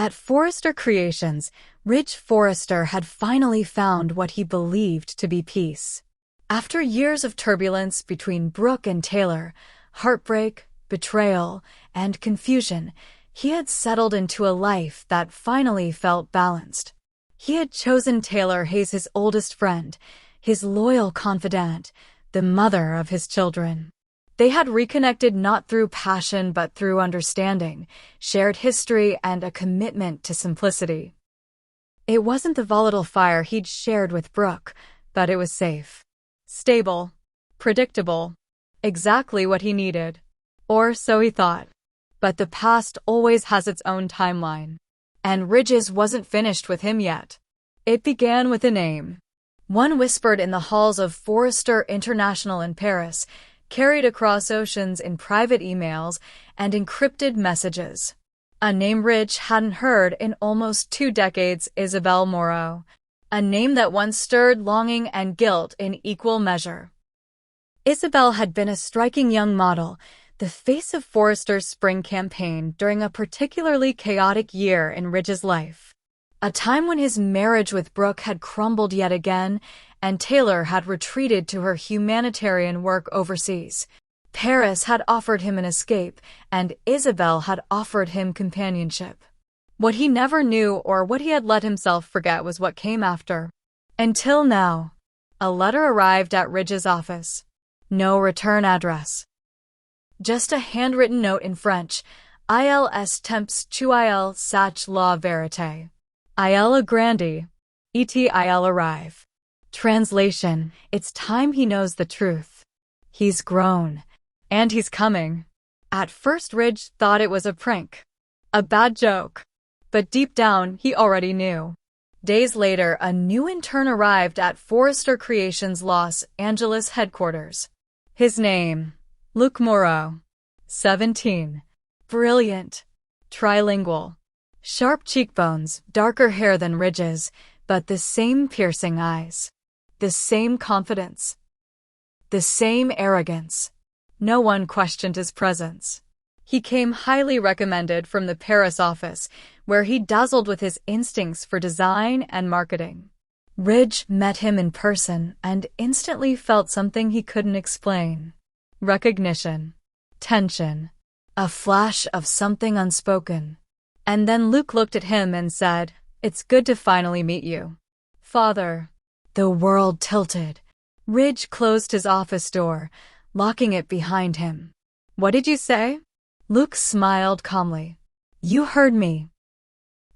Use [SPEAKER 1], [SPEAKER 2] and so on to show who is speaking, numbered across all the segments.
[SPEAKER 1] At Forrester Creations, Ridge Forrester had finally found what he believed to be peace. After years of turbulence between Brooke and Taylor, heartbreak, betrayal, and confusion, he had settled into a life that finally felt balanced. He had chosen Taylor as his oldest friend, his loyal confidant, the mother of his children. They had reconnected not through passion but through understanding, shared history, and a commitment to simplicity. It wasn't the volatile fire he'd shared with Brooke, but it was safe, stable, predictable, exactly what he needed. Or so he thought. But the past always has its own timeline. And Ridge's wasn't finished with him yet. It began with a name. One whispered in the halls of Forrester International in Paris, carried across oceans in private emails and encrypted messages. A name Ridge hadn't heard in almost 2 decades, Isabel Moreau. A name that once stirred longing and guilt in equal measure. Isabel had been a striking young model, the face of Forrester's spring campaign during a particularly chaotic year in Ridge's life. A time when his marriage with Brooke had crumbled yet again, and Taylor had retreated to her humanitarian work overseas. Paris had offered him an escape, and Isabel had offered him companionship. What he never knew or what he had let himself forget was what came after. Until now. A letter arrived at Ridge's office. No return address. Just a handwritten note in French. Il temps tu il sach la vérité. Il agrandi. Et-il arrive. Translation: it's time he knows the truth. He's grown. And he's coming. At first Ridge thought it was a prank. A bad joke. But deep down, he already knew. Days later, a new intern arrived at Forrester Creations' Los Angeles headquarters. His name, Luc Moreau. 17. Brilliant. Trilingual. Sharp cheekbones, darker hair than Ridge's, but the same piercing eyes. The same confidence. The same arrogance. No one questioned his presence. He came highly recommended from the Paris office, where he dazzled with his instincts for design and marketing. Ridge met him in person and instantly felt something he couldn't explain. Recognition. Tension. A flash of something unspoken. And then Luc looked at him and said, "It's good to finally meet you, Father." The world tilted. Ridge closed his office door, locking it behind him. "What did you say?" Luc smiled calmly. "You heard me.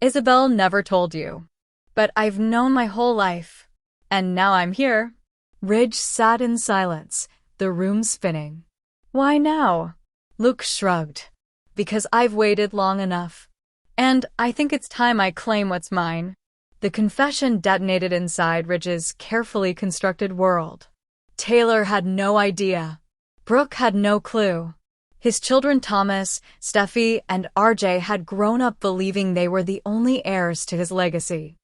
[SPEAKER 1] Isabel never told you. But I've known my whole life. And now I'm here." Ridge sat in silence, the room spinning. "Why now?" Luc shrugged. "Because I've waited long enough. And I think it's time I claim what's mine." The confession detonated inside Ridge's carefully constructed world. Taylor had no idea. Brooke had no clue. His children Thomas, Steffi, and RJ had grown up believing they were the only heirs to his legacy.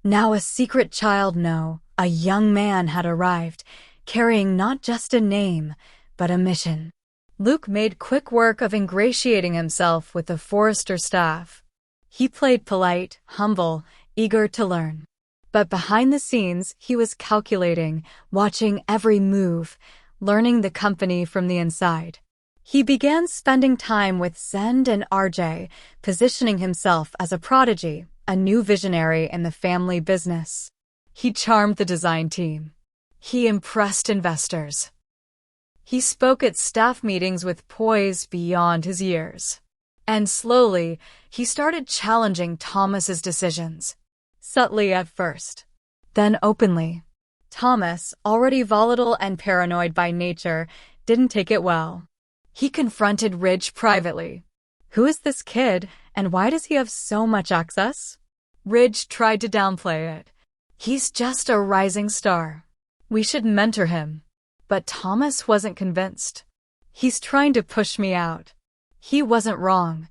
[SPEAKER 1] Now a secret child knew, a young man had arrived, carrying not just a name, but a mission. Luc made quick work of ingratiating himself with the Forrester staff. He played polite, humble, eager to learn. But behind the scenes, he was calculating, watching every move, learning the company from the inside. He began spending time with Zend and RJ, positioning himself as a prodigy, a new visionary in the family business. He charmed the design team. He impressed investors. He spoke at staff meetings with poise beyond his years. And slowly, he started challenging Thomas's decisions. Subtly at first. Then openly. Thomas, already volatile and paranoid by nature, didn't take it well. He confronted Ridge privately. "Who is this kid, and why does he have so much access?" Ridge tried to downplay it. "He's just a rising star. We should mentor him." But Thomas wasn't convinced. "He's trying to push me out." He wasn't wrong.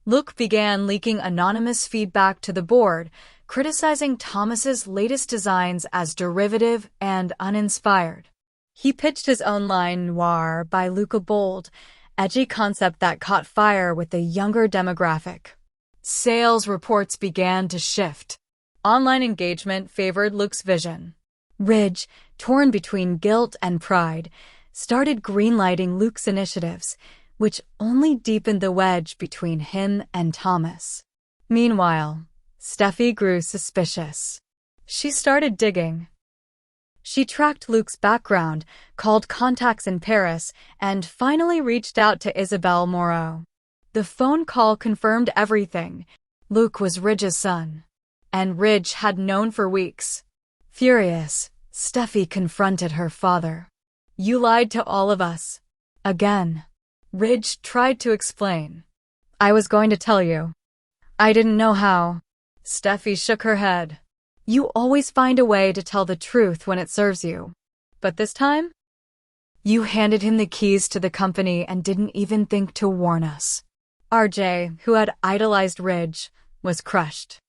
[SPEAKER 1] Luc began leaking anonymous feedback to the board, criticizing Thomas's latest designs as derivative and uninspired. He pitched his own line Noir by Luc, a bold, edgy concept that caught fire with the younger demographic. Sales reports began to shift. Online engagement favored Luke's vision. Ridge, torn between guilt and pride, started greenlighting Luke's initiatives, which only deepened the wedge between him and Thomas. Meanwhile, Steffi grew suspicious. She started digging. She tracked Luke's background, called contacts in Paris, and finally reached out to Isabelle Moreau. The phone call confirmed everything. Luke was Ridge's son, and Ridge had known for weeks. Furious, Steffi confronted her father. "You lied to all of us." Again. Ridge tried to explain. "I was going to tell you. I didn't know how." Steffi shook her head. "You always find a way to tell the truth when it serves you. But this time? You handed him the keys to the company and didn't even think to warn us." RJ, who had idolized Ridge, was crushed.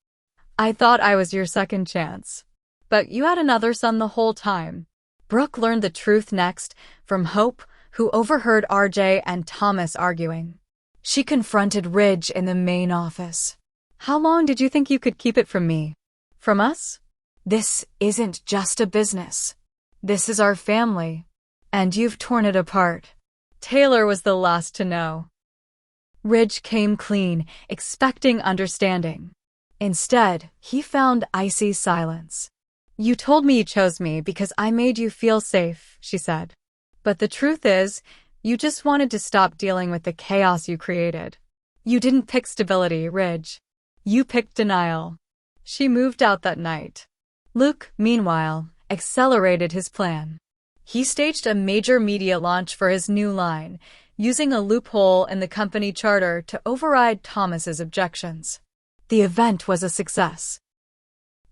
[SPEAKER 1] "I thought I was your second chance. But you had another son the whole time." Brooke learned the truth next from Hope, who overheard RJ and Thomas arguing. She confronted Ridge in the main office. "How long did you think you could keep it from me? From us? This isn't just a business. This is our family. And you've torn it apart." Taylor was the last to know. Ridge came clean, expecting understanding. Instead, he found icy silence. "You told me you chose me because I made you feel safe," she said. "But the truth is, you just wanted to stop dealing with the chaos you created. You didn't pick stability, Ridge. You picked denial." She moved out that night. Luke, meanwhile, accelerated his plan. He staged a major media launch for his new line, using a loophole in the company charter to override Thomas's objections. The event was a success.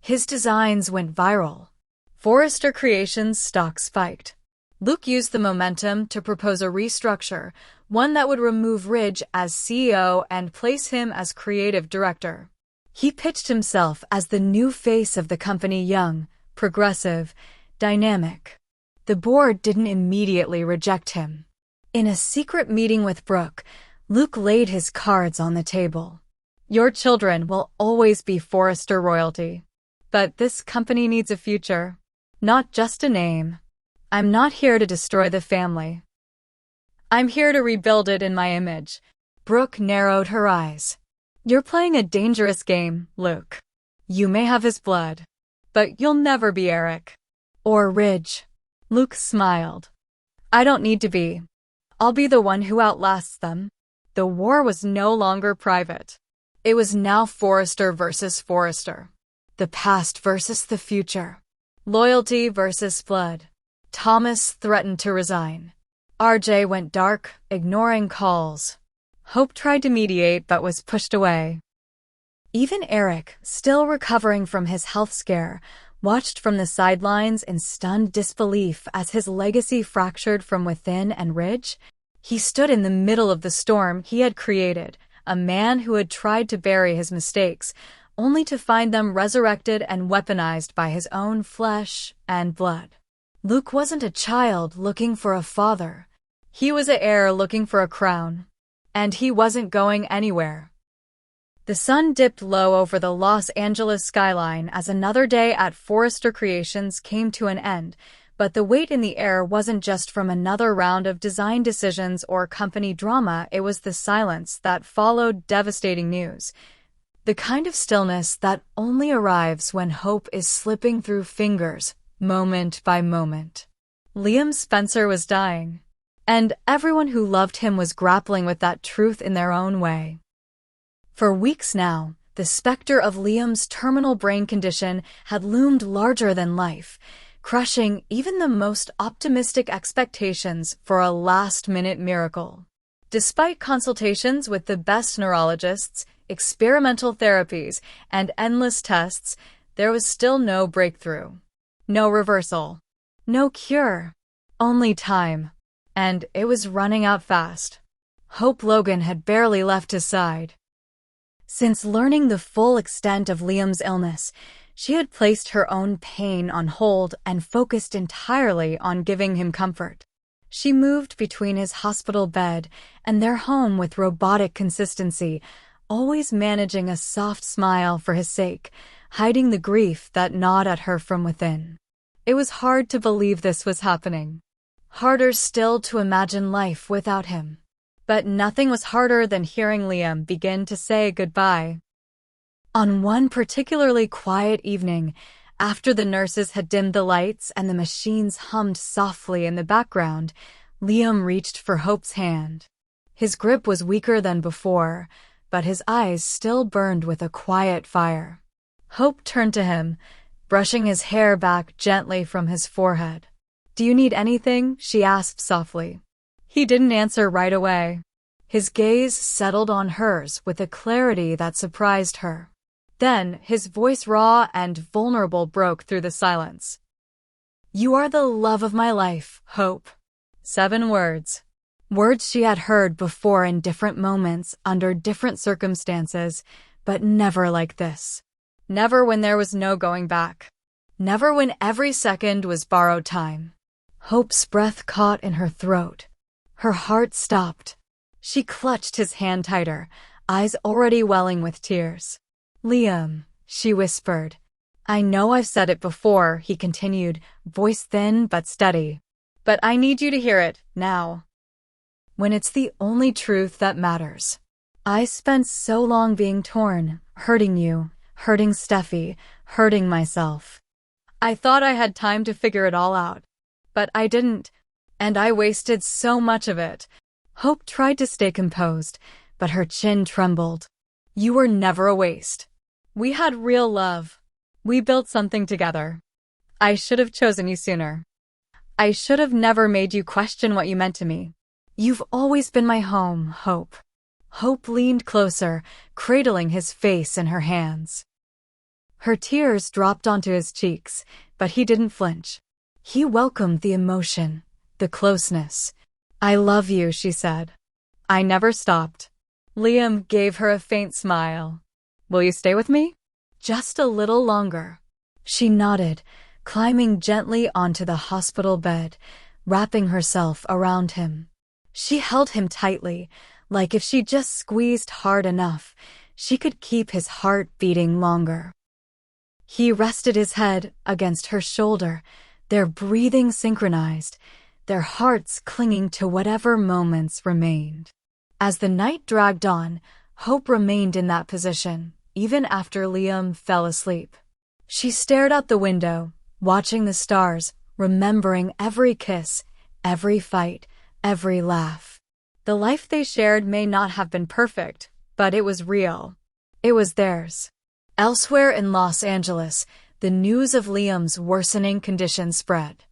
[SPEAKER 1] His designs went viral. Forrester Creations stock spiked. Luke used the momentum to propose a restructure, one that would remove Ridge as CEO and place him as creative director. He pitched himself as the new face of the company, young, progressive, dynamic. The board didn't immediately reject him. In a secret meeting with Brooke, Luke laid his cards on the table. "Your children will always be Forrester royalty. But this company needs a future, not just a name. I'm not here to destroy the family. I'm here to rebuild it in my image." Brooke narrowed her eyes. "You're playing a dangerous game, Luke. You may have his blood, but you'll never be Eric. Or Ridge." Luke smiled. "I don't need to be. I'll be the one who outlasts them." The war was no longer private. It was now Forrester versus Forrester. The past versus the future. Loyalty versus blood. Thomas threatened to resign. RJ went dark, ignoring calls. Hope tried to mediate but was pushed away. Even Eric, still recovering from his health scare, watched from the sidelines in stunned disbelief as his legacy fractured from within. And Ridge? He stood in the middle of the storm he had created, a man who had tried to bury his mistakes, only to find them resurrected and weaponized by his own flesh and blood. Luke wasn't a child looking for a father. He was an heir looking for a crown. And he wasn't going anywhere. The sun dipped low over the Los Angeles skyline as another day at Forrester Creations came to an end, but the weight in the air wasn't just from another round of design decisions or company drama. It was the silence that followed devastating news. The kind of stillness that only arrives when hope is slipping through fingers, moment by moment. Liam Spencer was dying, and everyone who loved him was grappling with that truth in their own way. For weeks now, the specter of Liam's terminal brain condition had loomed larger than life, crushing even the most optimistic expectations for a last-minute miracle. Despite consultations with the best neurologists, experimental therapies, and endless tests, there was still no breakthrough. No reversal. No cure. Only time. And it was running out fast. Hope Logan had barely left his side. Since learning the full extent of Liam's illness, she had placed her own pain on hold and focused entirely on giving him comfort. She moved between his hospital bed and their home with robotic consistency, always managing a soft smile for his sake, hiding the grief that gnawed at her from within. It was hard to believe this was happening. Harder still to imagine life without him. But nothing was harder than hearing Liam begin to say goodbye. On one particularly quiet evening, after the nurses had dimmed the lights and the machines hummed softly in the background, Liam reached for Hope's hand. His grip was weaker than before, but his eyes still burned with a quiet fire. Hope turned to him, brushing his hair back gently from his forehead. "Do you need anything?" she asked softly. He didn't answer right away. His gaze settled on hers with a clarity that surprised her. Then, his voice raw and vulnerable broke through the silence. "You are the love of my life, Hope." 7 words. Words she had heard before in different moments, under different circumstances, but never like this. Never when there was no going back. Never when every second was borrowed time. Hope's breath caught in her throat. Her heart stopped. She clutched his hand tighter, eyes already welling with tears. "Liam," she whispered. "I know I've said it before," he continued, voice thin but steady. "But I need you to hear it, now. When it's the only truth that matters. I spent so long being torn, hurting you, hurting Steffi, hurting myself. I thought I had time to figure it all out. But I didn't. And I wasted so much of it." Hope tried to stay composed, but her chin trembled. "You were never a waste. We had real love. We built something together. I should have chosen you sooner. I should have never made you question what you meant to me. You've always been my home, Hope." Hope leaned closer, cradling his face in her hands. Her tears dropped onto his cheeks, but he didn't flinch. He welcomed the emotion, the closeness. "I love you," she said. "I never stopped." Liam gave her a faint smile. "Will you stay with me?" "Just a little longer." She nodded, climbing gently onto the hospital bed, wrapping herself around him. She held him tightly, like if she just squeezed hard enough, she could keep his heart beating longer. He rested his head against her shoulder, their breathing synchronized, their hearts clinging to whatever moments remained. As the night dragged on, Hope remained in that position, even after Liam fell asleep. She stared out the window, watching the stars, remembering every kiss, every fight, every laugh. The life they shared may not have been perfect, but it was real. It was theirs. Elsewhere in Los Angeles, the news of Liam's worsening condition spread.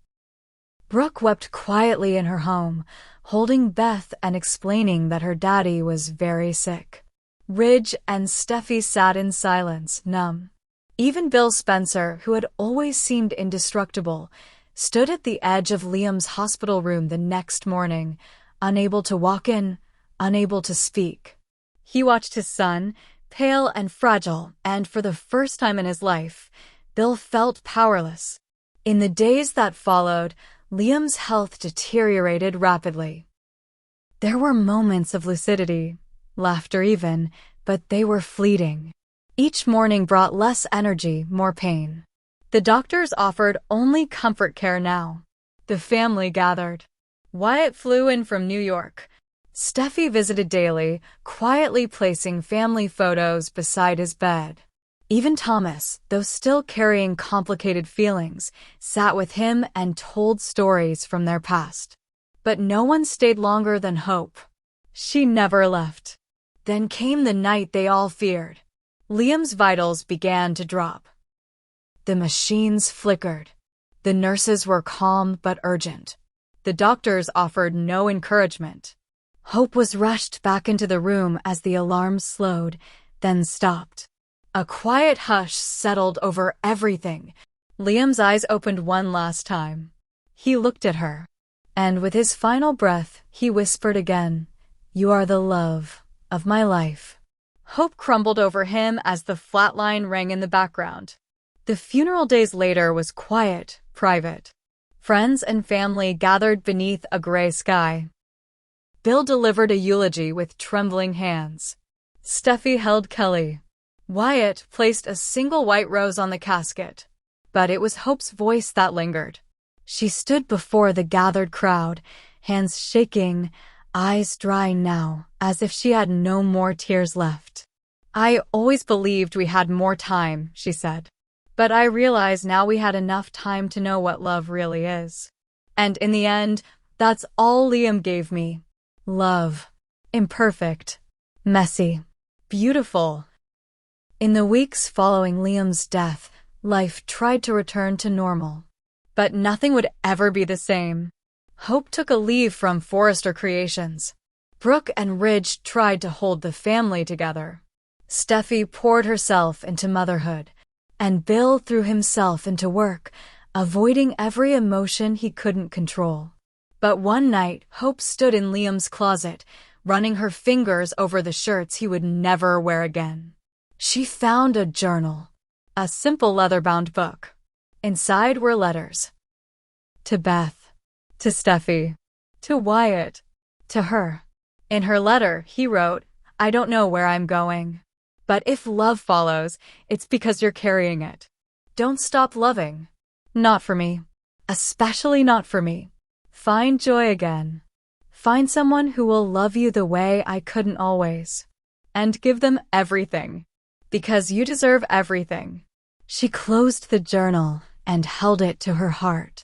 [SPEAKER 1] Brooke wept quietly in her home, holding Beth and explaining that her daddy was very sick. Ridge and Steffi sat in silence, numb. Even Bill Spencer, who had always seemed indestructible, stood at the edge of Liam's hospital room the next morning, unable to walk in, unable to speak. He watched his son, pale and fragile, and for the first time in his life, Bill felt powerless. In the days that followed, Liam's health deteriorated rapidly. There were moments of lucidity, laughter even, but they were fleeting. Each morning brought less energy, more pain. The doctors offered only comfort care now. The family gathered. Wyatt flew in from New York. Steffi visited daily, quietly placing family photos beside his bed. Even Thomas, though still carrying complicated feelings, sat with him and told stories from their past. But no one stayed longer than Hope. She never left. Then came the night they all feared. Liam's vitals began to drop. The machines flickered. The nurses were calm but urgent. The doctors offered no encouragement. Hope was rushed back into the room as the alarms slowed, then stopped. A quiet hush settled over everything. Liam's eyes opened one last time. He looked at her. And with his final breath, he whispered again, "You are the love of my life." Hope crumbled over him as the flatline rang in the background. The funeral days later was quiet, private. Friends and family gathered beneath a gray sky. Bill delivered a eulogy with trembling hands. Steffi held Kelly. Wyatt placed a single white rose on the casket. But it was Hope's voice that lingered. She stood before the gathered crowd, hands shaking, eyes dry now, as if she had no more tears left. I always believed we had more time, she said. But I realize now we had enough time to know what love really is. And in the end, that's all Liam gave me. Love. Imperfect. Messy. Beautiful. In the weeks following Liam's death, life tried to return to normal. But nothing would ever be the same. Hope took a leave from Forrester Creations. Brooke and Ridge tried to hold the family together. Steffi poured herself into motherhood, and Bill threw himself into work, avoiding every emotion he couldn't control. But one night, Hope stood in Liam's closet, running her fingers over the shirts he would never wear again. She found a journal, a simple leather-bound book. Inside were letters. To Beth, to Steffi, to Wyatt, to her. In her letter, he wrote, "I don't know where I'm going. But if love follows, it's because you're carrying it. Don't stop loving. Not for me. Especially not for me. Find joy again. Find someone who will love you the way I couldn't always. And give them everything. Because you deserve everything." She closed the journal and held it to her heart.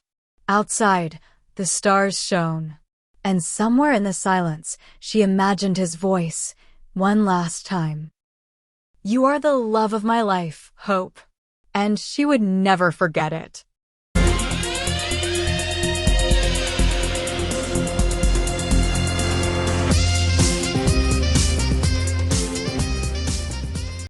[SPEAKER 1] Outside, the stars shone. And somewhere in the silence, she imagined his voice, one last time. "You are the love of my life, Hope." And she would never forget it.